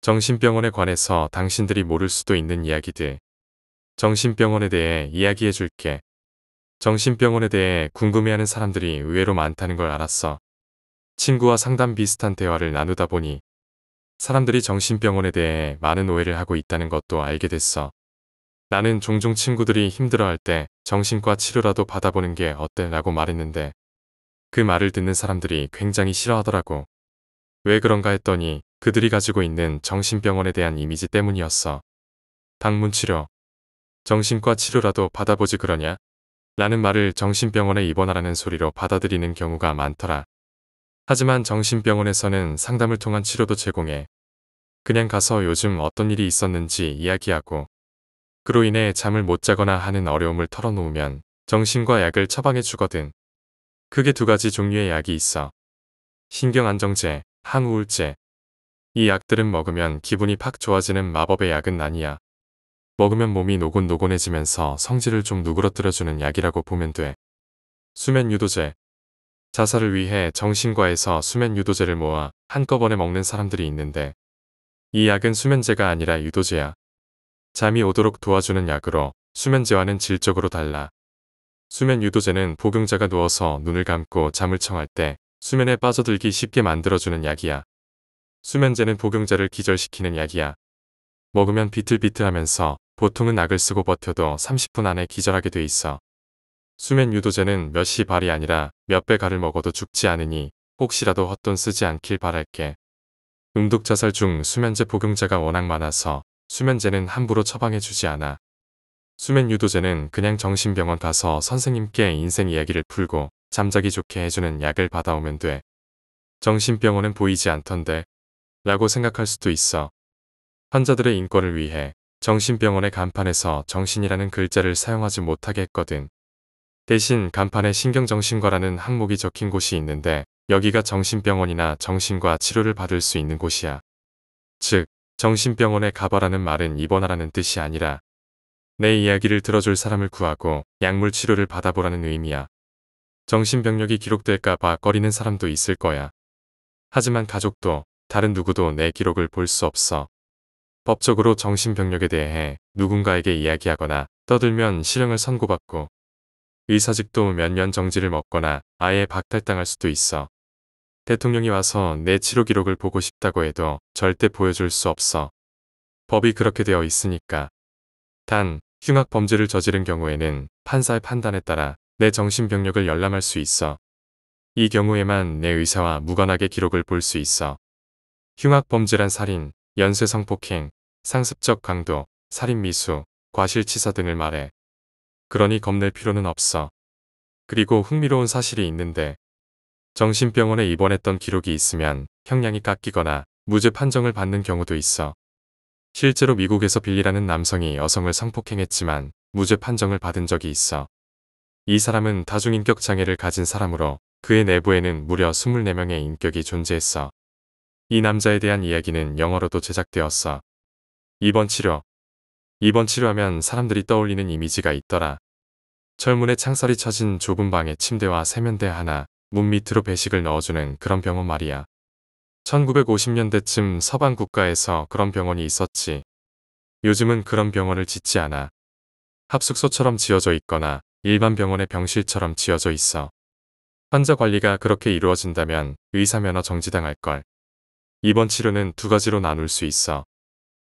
정신병원에 관해서 당신들이 모를 수도 있는 이야기들. 정신병원에 대해 이야기해 줄게. 정신병원에 대해 궁금해하는 사람들이 의외로 많다는 걸 알았어. 친구와 상담 비슷한 대화를 나누다 보니 사람들이 정신병원에 대해 많은 오해를 하고 있다는 것도 알게 됐어. 나는 종종 친구들이 힘들어할 때 정신과 치료라도 받아보는 게 어때? 라고 말했는데 그 말을 듣는 사람들이 굉장히 싫어하더라고. 왜 그런가 했더니 그들이 가지고 있는 정신병원에 대한 이미지 때문이었어. 방문치료. 정신과 치료라도 받아보지 그러냐? 라는 말을 정신병원에 입원하라는 소리로 받아들이는 경우가 많더라. 하지만 정신병원에서는 상담을 통한 치료도 제공해. 그냥 가서 요즘 어떤 일이 있었는지 이야기하고 그로 인해 잠을 못 자거나 하는 어려움을 털어놓으면 정신과 약을 처방해 주거든. 크게 두 가지 종류의 약이 있어. 신경안정제, 항우울제. 이 약들은 먹으면 기분이 팍 좋아지는 마법의 약은 아니야. 먹으면 몸이 노곤노곤해지면서 성질을 좀 누그러뜨려주는 약이라고 보면 돼. 수면유도제. 자살을 위해 정신과에서 수면유도제를 모아 한꺼번에 먹는 사람들이 있는데 이 약은 수면제가 아니라 유도제야. 잠이 오도록 도와주는 약으로 수면제와는 질적으로 달라. 수면유도제는 복용자가 누워서 눈을 감고 잠을 청할 때 수면에 빠져들기 쉽게 만들어주는 약이야. 수면제는 복용자를 기절시키는 약이야. 먹으면 비틀비틀하면서 보통은 약을 쓰고 버텨도 30분 안에 기절하게 돼 있어. 수면유도제는 몇 시 발이 아니라 몇 배 가를 먹어도 죽지 않으니 혹시라도 헛돈 쓰지 않길 바랄게. 음독자살 중 수면제 복용자가 워낙 많아서 수면제는 함부로 처방해주지 않아. 수면유도제는 그냥 정신병원 가서 선생님께 인생 이야기를 풀고 잠자기 좋게 해주는 약을 받아오면 돼. 정신병원은 보이지 않던데? 라고 생각할 수도 있어. 환자들의 인권을 위해 정신병원의 간판에서 정신이라는 글자를 사용하지 못하게 했거든. 대신 간판에 신경정신과라는 항목이 적힌 곳이 있는데 여기가 정신병원이나 정신과 치료를 받을 수 있는 곳이야. 즉, 정신병원에 가봐라는 말은 입원하라는 뜻이 아니라 내 이야기를 들어줄 사람을 구하고 약물 치료를 받아보라는 의미야. 정신병력이 기록될까봐 꺼리는 사람도 있을 거야. 하지만 가족도 다른 누구도 내 기록을 볼 수 없어. 법적으로 정신병력에 대해 누군가에게 이야기하거나 떠들면 실형을 선고받고 의사직도 몇 년 정지를 먹거나 아예 박탈당할 수도 있어. 대통령이 와서 내 치료 기록을 보고 싶다고 해도 절대 보여줄 수 없어. 법이 그렇게 되어 있으니까. 단, 흉악 범죄를 저지른 경우에는 판사의 판단에 따라 내 정신병력을 열람할 수 있어. 이 경우에만 내 의사와 무관하게 기록을 볼 수 있어. 흉악 범죄란 살인, 연쇄성폭행, 상습적 강도, 살인미수, 과실치사 등을 말해. 그러니 겁낼 필요는 없어. 그리고 흥미로운 사실이 있는데 정신병원에 입원했던 기록이 있으면 형량이 깎이거나 무죄 판정을 받는 경우도 있어. 실제로 미국에서 빌리라는 남성이 여성을 성폭행했지만 무죄 판정을 받은 적이 있어. 이 사람은 다중인격 장애를 가진 사람으로 그의 내부에는 무려 24명의 인격이 존재했어. 이 남자에 대한 이야기는 영어로도 제작되었어. 입원 치료. 입원 치료하면 사람들이 떠올리는 이미지가 있더라. 철문에 창살이 쳐진 좁은 방에 침대와 세면대 하나, 문 밑으로 배식을 넣어주는 그런 병원 말이야. 1950년대쯤 서방 국가에서 그런 병원이 있었지. 요즘은 그런 병원을 짓지 않아. 합숙소처럼 지어져 있거나 일반 병원의 병실처럼 지어져 있어. 환자 관리가 그렇게 이루어진다면 의사 면허 정지당할걸. 입원 치료는 두 가지로 나눌 수 있어.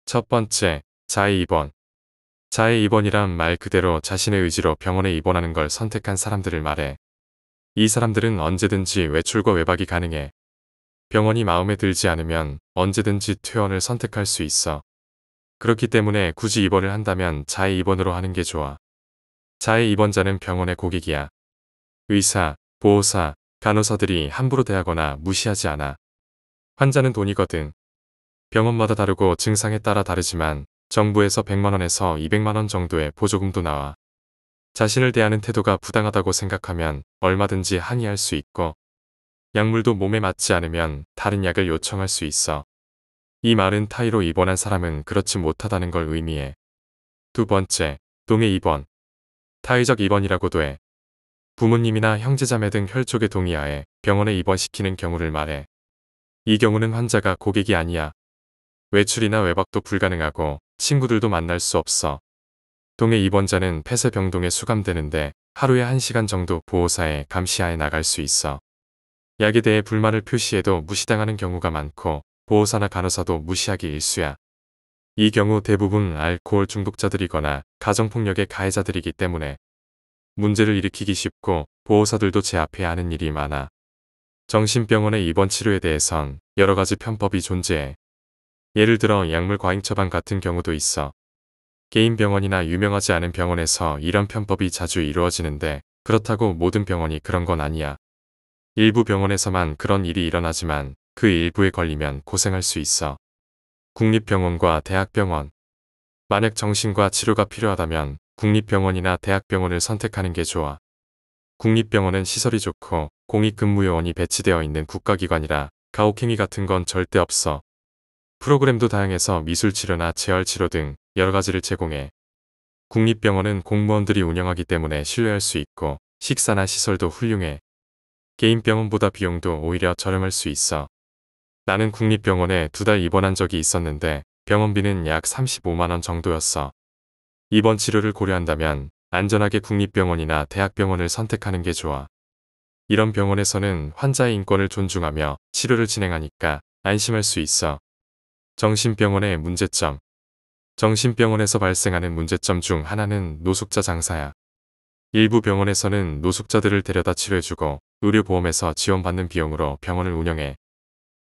첫 번째, 자해 입원. 자해 입원이란 말 그대로 자신의 의지로 병원에 입원하는 걸 선택한 사람들을 말해. 이 사람들은 언제든지 외출과 외박이 가능해. 병원이 마음에 들지 않으면 언제든지 퇴원을 선택할 수 있어. 그렇기 때문에 굳이 입원을 한다면 자해 입원으로 하는 게 좋아. 자해 입원자는 병원의 고객이야. 의사, 보호사, 간호사들이 함부로 대하거나 무시하지 않아. 환자는 돈이거든. 병원마다 다르고 증상에 따라 다르지만 정부에서 100만원에서 200만원 정도의 보조금도 나와. 자신을 대하는 태도가 부당하다고 생각하면 얼마든지 항의할 수 있고 약물도 몸에 맞지 않으면 다른 약을 요청할 수 있어. 이 말은 타의로 입원한 사람은 그렇지 못하다는 걸 의미해. 두 번째, 동의 입원. 타의적 입원이라고도 해. 부모님이나 형제자매 등 혈족의 동의하에 병원에 입원시키는 경우를 말해. 이 경우는 환자가 고객이 아니야. 외출이나 외박도 불가능하고 친구들도 만날 수 없어. 동해 입원자는 폐쇄병동에 수감되는데 하루에 1시간 정도 보호사의 감시하에 나갈 수 있어. 약에 대해 불만을 표시해도 무시당하는 경우가 많고 보호사나 간호사도 무시하기 일쑤야. 이 경우 대부분 알코올 중독자들이거나 가정폭력의 가해자들이기 때문에 문제를 일으키기 쉽고 보호사들도 제압해야 하는 일이 많아. 정신병원의 입원 치료에 대해선 여러 가지 편법이 존재해. 예를 들어 약물 과잉 처방 같은 경우도 있어. 개인 병원이나 유명하지 않은 병원에서 이런 편법이 자주 이루어지는데 그렇다고 모든 병원이 그런 건 아니야. 일부 병원에서만 그런 일이 일어나지만 그 일부에 걸리면 고생할 수 있어. 국립병원과 대학병원. 만약 정신과 치료가 필요하다면 국립병원이나 대학병원을 선택하는 게 좋아. 국립병원은 시설이 좋고 공익근무요원이 배치되어 있는 국가기관이라 가혹행위 같은 건 절대 없어. 프로그램도 다양해서 미술치료나 재활치료 등 여러 가지를 제공해. 국립병원은 공무원들이 운영하기 때문에 신뢰할 수 있고 식사나 시설도 훌륭해. 개인 병원보다 비용도 오히려 저렴할 수 있어. 나는 국립병원에 2달 입원한 적이 있었는데 병원비는 약 35만원 정도였어. 입원 치료를 고려한다면 안전하게 국립병원이나 대학병원을 선택하는 게 좋아. 이런 병원에서는 환자의 인권을 존중하며 치료를 진행하니까 안심할 수 있어. 정신병원의 문제점. 정신병원에서 발생하는 문제점 중 하나는 노숙자 장사야. 일부 병원에서는 노숙자들을 데려다 치료해주고 의료보험에서 지원받는 비용으로 병원을 운영해.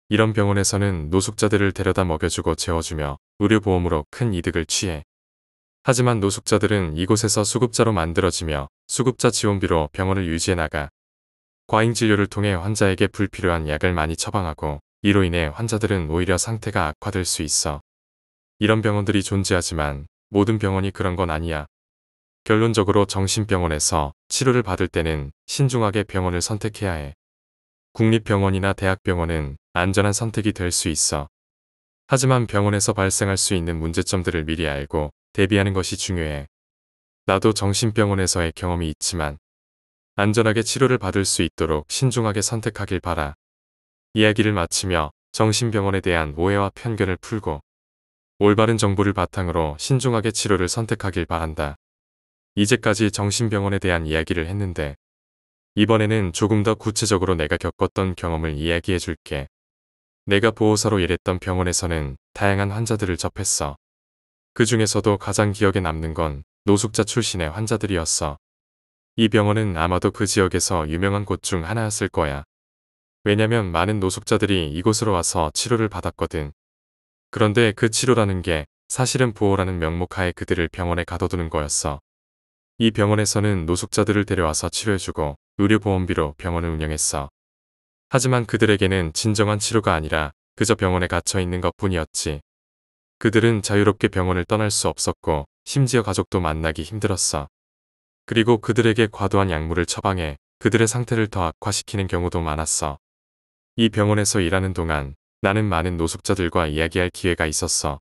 이런 병원에서는 노숙자들을 데려다 먹여주고 재워주며 의료보험으로 큰 이득을 취해. 하지만 노숙자들은 이곳에서 수급자로 만들어지며 수급자 지원비로 병원을 유지해 나가. 과잉진료를 통해 환자에게 불필요한 약을 많이 처방하고 이로 인해 환자들은 오히려 상태가 악화될 수 있어. 이런 병원들이 존재하지만 모든 병원이 그런 건 아니야. 결론적으로 정신병원에서 치료를 받을 때는 신중하게 병원을 선택해야 해. 국립병원이나 대학병원은 안전한 선택이 될 수 있어. 하지만 병원에서 발생할 수 있는 문제점들을 미리 알고 대비하는 것이 중요해. 나도 정신병원에서의 경험이 있지만 안전하게 치료를 받을 수 있도록 신중하게 선택하길 바라. 이야기를 마치며 정신병원에 대한 오해와 편견을 풀고 올바른 정보를 바탕으로 신중하게 치료를 선택하길 바란다. 이제까지 정신병원에 대한 이야기를 했는데 이번에는 조금 더 구체적으로 내가 겪었던 경험을 이야기해 줄게. 내가 보호사로 일했던 병원에서는 다양한 환자들을 접했어. 그 중에서도 가장 기억에 남는 건 노숙자 출신의 환자들이었어. 이 병원은 아마도 그 지역에서 유명한 곳 중 하나였을 거야. 왜냐면 많은 노숙자들이 이곳으로 와서 치료를 받았거든. 그런데 그 치료라는 게 사실은 보호라는 명목하에 그들을 병원에 가둬두는 거였어. 이 병원에서는 노숙자들을 데려와서 치료해주고 의료보험비로 병원을 운영했어. 하지만 그들에게는 진정한 치료가 아니라 그저 병원에 갇혀 있는 것뿐이었지. 그들은 자유롭게 병원을 떠날 수 없었고 심지어 가족도 만나기 힘들었어. 그리고 그들에게 과도한 약물을 처방해 그들의 상태를 더 악화시키는 경우도 많았어. 이 병원에서 일하는 동안 나는 많은 노숙자들과 이야기할 기회가 있었어.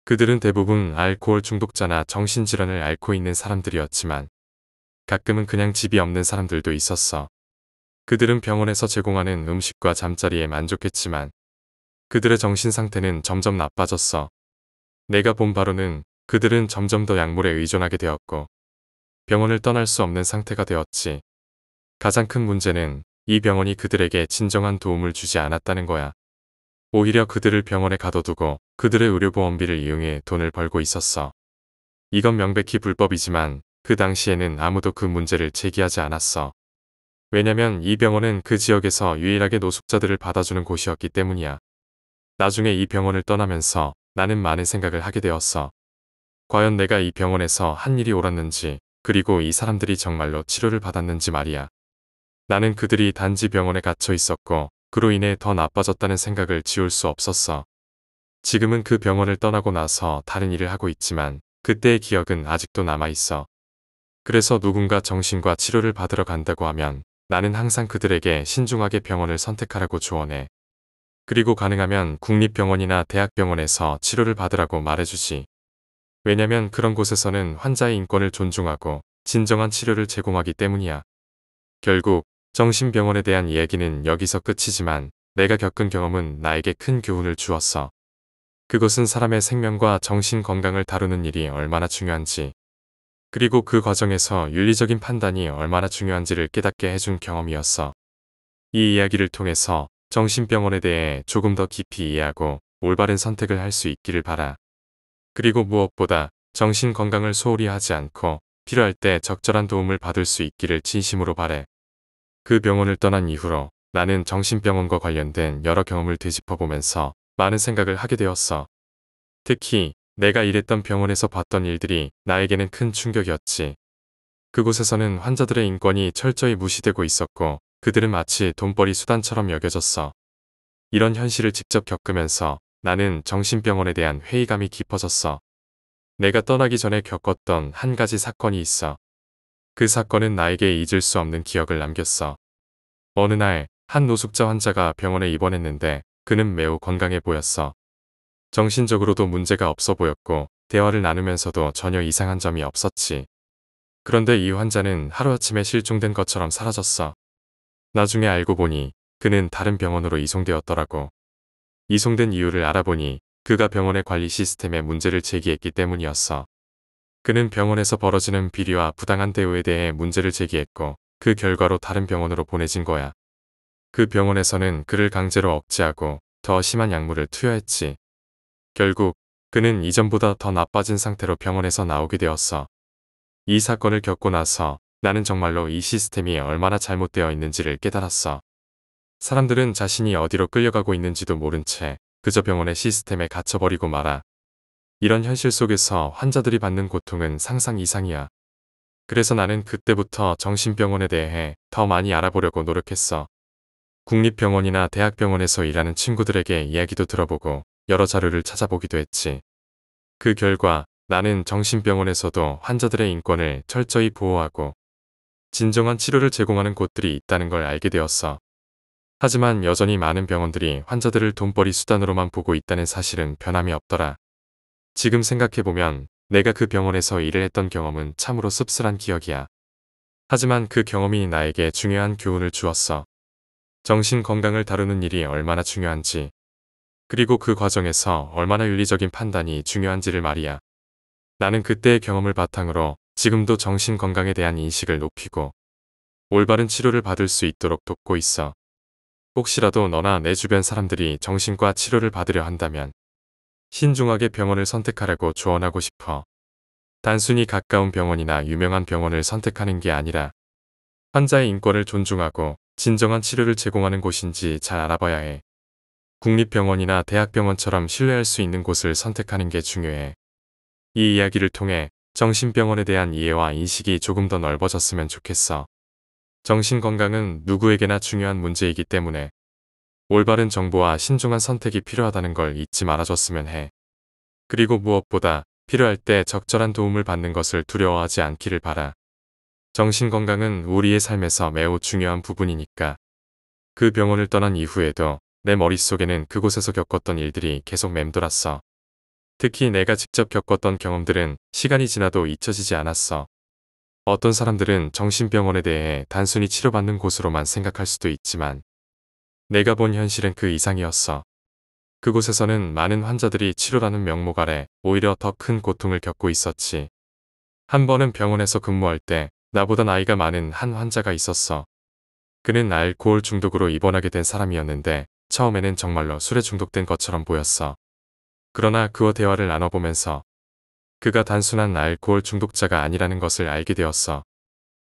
그들은 대부분 알코올 중독자나 정신질환을 앓고 있는 사람들이었지만 가끔은 그냥 집이 없는 사람들도 있었어. 그들은 병원에서 제공하는 음식과 잠자리에 만족했지만 그들의 정신 상태는 점점 나빠졌어. 내가 본 바로는 그들은 점점 더 약물에 의존하게 되었고 병원을 떠날 수 없는 상태가 되었지. 가장 큰 문제는 이 병원이 그들에게 진정한 도움을 주지 않았다는 거야. 오히려 그들을 병원에 가둬두고 그들의 의료보험비를 이용해 돈을 벌고 있었어. 이건 명백히 불법이지만 그 당시에는 아무도 그 문제를 제기하지 않았어. 왜냐면 이 병원은 그 지역에서 유일하게 노숙자들을 받아주는 곳이었기 때문이야. 나중에 이 병원을 떠나면서 나는 많은 생각을 하게 되었어. 과연 내가 이 병원에서 한 일이 옳았는지, 그리고 이 사람들이 정말로 치료를 받았는지 말이야. 나는 그들이 단지 병원에 갇혀 있었고 그로 인해 더 나빠졌다는 생각을 지울 수 없었어. 지금은 그 병원을 떠나고 나서 다른 일을 하고 있지만 그때의 기억은 아직도 남아있어. 그래서 누군가 정신과 치료를 받으러 간다고 하면 나는 항상 그들에게 신중하게 병원을 선택하라고 조언해. 그리고 가능하면 국립병원이나 대학병원에서 치료를 받으라고 말해주지. 왜냐면 그런 곳에서는 환자의 인권을 존중하고 진정한 치료를 제공하기 때문이야. 결국 정신병원에 대한 이야기는 여기서 끝이지만 내가 겪은 경험은 나에게 큰 교훈을 주었어. 그것은 사람의 생명과 정신 건강을 다루는 일이 얼마나 중요한지, 그리고 그 과정에서 윤리적인 판단이 얼마나 중요한지를 깨닫게 해준 경험이었어. 이 이야기를 통해서 정신병원에 대해 조금 더 깊이 이해하고 올바른 선택을 할 수 있기를 바라. 그리고 무엇보다 정신 건강을 소홀히 하지 않고 필요할 때 적절한 도움을 받을 수 있기를 진심으로 바래. 그 병원을 떠난 이후로 나는 정신병원과 관련된 여러 경험을 되짚어보면서 많은 생각을 하게 되었어. 특히 내가 일했던 병원에서 봤던 일들이 나에게는 큰 충격이었지. 그곳에서는 환자들의 인권이 철저히 무시되고 있었고 그들은 마치 돈벌이 수단처럼 여겨졌어. 이런 현실을 직접 겪으면서 나는 정신병원에 대한 회의감이 깊어졌어. 내가 떠나기 전에 겪었던 한 가지 사건이 있어. 그 사건은 나에게 잊을 수 없는 기억을 남겼어. 어느 날, 한 노숙자 환자가 병원에 입원했는데 그는 매우 건강해 보였어. 정신적으로도 문제가 없어 보였고 대화를 나누면서도 전혀 이상한 점이 없었지. 그런데 이 환자는 하루아침에 실종된 것처럼 사라졌어. 나중에 알고 보니 그는 다른 병원으로 이송되었더라고. 이송된 이유를 알아보니 그가 병원의 관리 시스템에 문제를 제기했기 때문이었어. 그는 병원에서 벌어지는 비리와 부당한 대우에 대해 문제를 제기했고 그 결과로 다른 병원으로 보내진 거야. 그 병원에서는 그를 강제로 억제하고 더 심한 약물을 투여했지. 결국 그는 이전보다 더 나빠진 상태로 병원에서 나오게 되었어. 이 사건을 겪고 나서 나는 정말로 이 시스템이 얼마나 잘못되어 있는지를 깨달았어. 사람들은 자신이 어디로 끌려가고 있는지도 모른 채 그저 병원의 시스템에 갇혀버리고 말아. 이런 현실 속에서 환자들이 받는 고통은 상상 이상이야. 그래서 나는 그때부터 정신병원에 대해 더 많이 알아보려고 노력했어. 국립병원이나 대학병원에서 일하는 친구들에게 이야기도 들어보고 여러 자료를 찾아보기도 했지. 그 결과 나는 정신병원에서도 환자들의 인권을 철저히 보호하고 진정한 치료를 제공하는 곳들이 있다는 걸 알게 되었어. 하지만 여전히 많은 병원들이 환자들을 돈벌이 수단으로만 보고 있다는 사실은 변함이 없더라. 지금 생각해보면 내가 그 병원에서 일을 했던 경험은 참으로 씁쓸한 기억이야. 하지만 그 경험이 나에게 중요한 교훈을 주었어. 정신 건강을 다루는 일이 얼마나 중요한지, 그리고 그 과정에서 얼마나 윤리적인 판단이 중요한지를 말이야. 나는 그때의 경험을 바탕으로 지금도 정신 건강에 대한 인식을 높이고 올바른 치료를 받을 수 있도록 돕고 있어. 혹시라도 너나 내 주변 사람들이 정신과 치료를 받으려 한다면 신중하게 병원을 선택하라고 조언하고 싶어. 단순히 가까운 병원이나 유명한 병원을 선택하는 게 아니라 환자의 인권을 존중하고 진정한 치료를 제공하는 곳인지 잘 알아봐야 해. 국립병원이나 대학병원처럼 신뢰할 수 있는 곳을 선택하는 게 중요해. 이 이야기를 통해 정신병원에 대한 이해와 인식이 조금 더 넓어졌으면 좋겠어. 정신건강은 누구에게나 중요한 문제이기 때문에 올바른 정보와 신중한 선택이 필요하다는 걸 잊지 말아줬으면 해. 그리고 무엇보다 필요할 때 적절한 도움을 받는 것을 두려워하지 않기를 바라. 정신건강은 우리의 삶에서 매우 중요한 부분이니까. 그 병원을 떠난 이후에도 내 머릿속에는 그곳에서 겪었던 일들이 계속 맴돌았어. 특히 내가 직접 겪었던 경험들은 시간이 지나도 잊혀지지 않았어. 어떤 사람들은 정신병원에 대해 단순히 치료받는 곳으로만 생각할 수도 있지만 내가 본 현실은 그 이상이었어. 그곳에서는 많은 환자들이 치료라는 명목 아래 오히려 더 큰 고통을 겪고 있었지. 한 번은 병원에서 근무할 때 나보다 나이가 많은 한 환자가 있었어. 그는 알코올 중독으로 입원하게 된 사람이었는데 처음에는 정말로 술에 중독된 것처럼 보였어. 그러나 그와 대화를 나눠보면서 그가 단순한 알코올 중독자가 아니라는 것을 알게 되었어.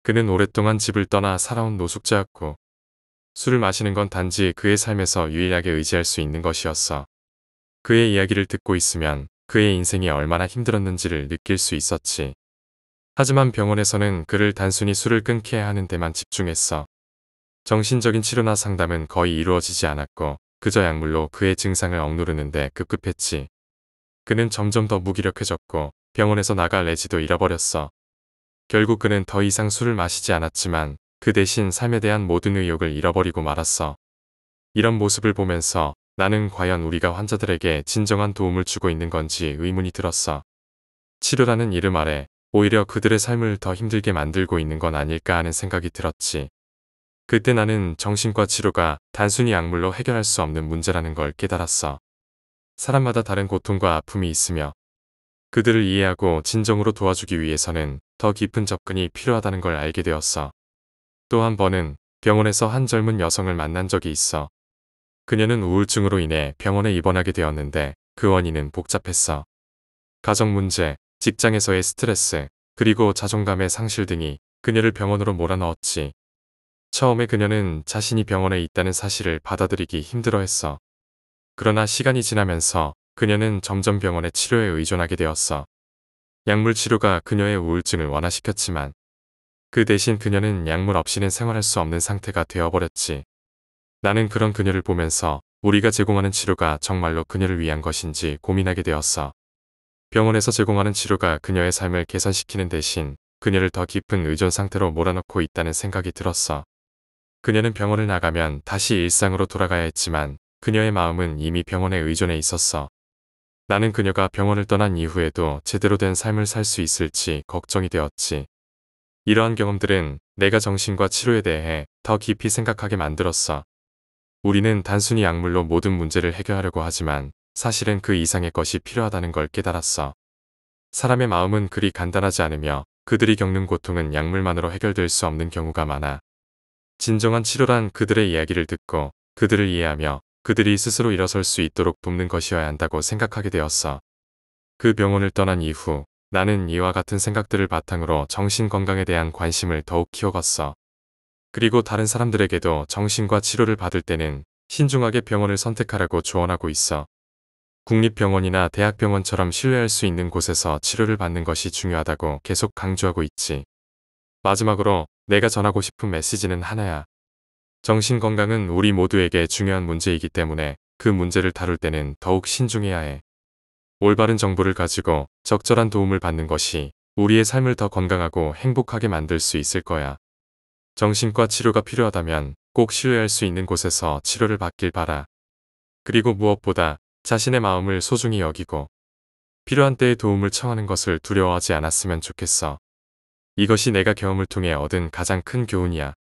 그는 오랫동안 집을 떠나 살아온 노숙자였고 술을 마시는 건 단지 그의 삶에서 유일하게 의지할 수 있는 것이었어. 그의 이야기를 듣고 있으면 그의 인생이 얼마나 힘들었는지를 느낄 수 있었지. 하지만 병원에서는 그를 단순히 술을 끊게 하는 데만 집중했어. 정신적인 치료나 상담은 거의 이루어지지 않았고 그저 약물로 그의 증상을 억누르는데 급급했지. 그는 점점 더 무기력해졌고 병원에서 나갈 의지도 잃어버렸어. 결국 그는 더 이상 술을 마시지 않았지만 그 대신 삶에 대한 모든 의욕을 잃어버리고 말았어. 이런 모습을 보면서 나는 과연 우리가 환자들에게 진정한 도움을 주고 있는 건지 의문이 들었어. 치료라는 이름 아래 오히려 그들의 삶을 더 힘들게 만들고 있는 건 아닐까 하는 생각이 들었지. 그때 나는 정신과 치료가 단순히 약물로 해결할 수 없는 문제라는 걸 깨달았어. 사람마다 다른 고통과 아픔이 있으며 그들을 이해하고 진정으로 도와주기 위해서는 더 깊은 접근이 필요하다는 걸 알게 되었어. 또 한 번은 병원에서 한 젊은 여성을 만난 적이 있어. 그녀는 우울증으로 인해 병원에 입원하게 되었는데 그 원인은 복잡했어. 가정 문제, 직장에서의 스트레스, 그리고 자존감의 상실 등이 그녀를 병원으로 몰아넣었지. 처음에 그녀는 자신이 병원에 있다는 사실을 받아들이기 힘들어했어. 그러나 시간이 지나면서 그녀는 점점 병원의 치료에 의존하게 되었어. 약물 치료가 그녀의 우울증을 완화시켰지만 그 대신 그녀는 약물 없이는 생활할 수 없는 상태가 되어버렸지. 나는 그런 그녀를 보면서 우리가 제공하는 치료가 정말로 그녀를 위한 것인지 고민하게 되었어. 병원에서 제공하는 치료가 그녀의 삶을 개선시키는 대신 그녀를 더 깊은 의존 상태로 몰아넣고 있다는 생각이 들었어. 그녀는 병원을 나가면 다시 일상으로 돌아가야 했지만 그녀의 마음은 이미 병원에 의존해 있었어. 나는 그녀가 병원을 떠난 이후에도 제대로 된 삶을 살 수 있을지 걱정이 되었지. 이러한 경험들은 내가 정신과 치료에 대해 더 깊이 생각하게 만들었어. 우리는 단순히 약물로 모든 문제를 해결하려고 하지만 사실은 그 이상의 것이 필요하다는 걸 깨달았어. 사람의 마음은 그리 간단하지 않으며 그들이 겪는 고통은 약물만으로 해결될 수 없는 경우가 많아. 진정한 치료란 그들의 이야기를 듣고 그들을 이해하며 그들이 스스로 일어설 수 있도록 돕는 것이어야 한다고 생각하게 되었어. 그 병원을 떠난 이후 나는 이와 같은 생각들을 바탕으로 정신 건강에 대한 관심을 더욱 키워갔어. 그리고 다른 사람들에게도 정신과 치료를 받을 때는 신중하게 병원을 선택하라고 조언하고 있어. 국립병원이나 대학병원처럼 신뢰할 수 있는 곳에서 치료를 받는 것이 중요하다고 계속 강조하고 있지. 마지막으로 내가 전하고 싶은 메시지는 하나야. 정신건강은 우리 모두에게 중요한 문제이기 때문에 그 문제를 다룰 때는 더욱 신중해야 해. 올바른 정보를 가지고 적절한 도움을 받는 것이 우리의 삶을 더 건강하고 행복하게 만들 수 있을 거야. 정신과 치료가 필요하다면 꼭 신뢰할 수 있는 곳에서 치료를 받길 바라. 그리고 무엇보다 자신의 마음을 소중히 여기고 필요한 때에 도움을 청하는 것을 두려워하지 않았으면 좋겠어. 이것이 내가 경험을 통해 얻은 가장 큰 교훈이야.